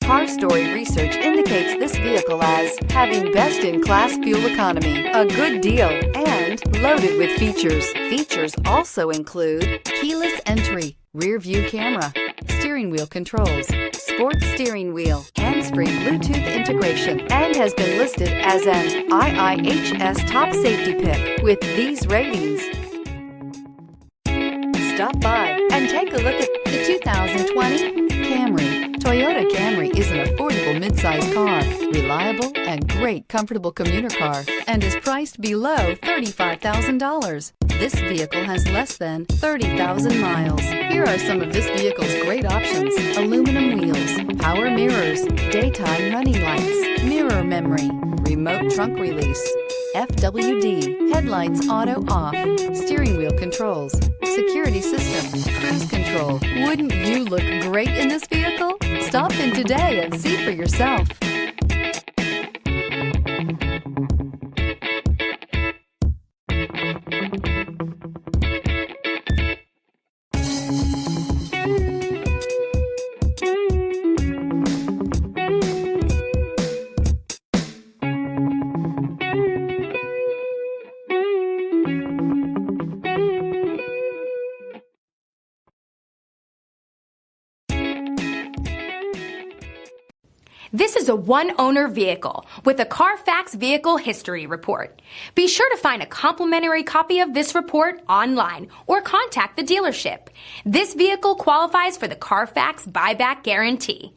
Car Story research indicates this vehicle as having best-in-class fuel economy, a good deal, and loaded with features. Features also include keyless entry, rear view camera, steering wheel controls, sports steering wheel, hands-free Bluetooth integration, and has been listed as an IIHS top safety pick with these ratings. Stop by and take a look at the 2020 Camry. Toyota Camry is an affordable midsize car, reliable and great comfortable commuter car, and is priced below $35,000. This vehicle has less than 30,000 miles. Here are some of this vehicle's great options: aluminum wheels, power mirrors, daytime running lights, mirror memory, remote trunk release, FWD, headlights auto off, steering wheel controls, security system, cruise control. Wouldn't you look great in this vehicle? Stop in today and see for yourself. This is a one-owner vehicle with a Carfax Vehicle History Report. Be sure to find a complimentary copy of this report online or contact the dealership. This vehicle qualifies for the Carfax Buyback Guarantee.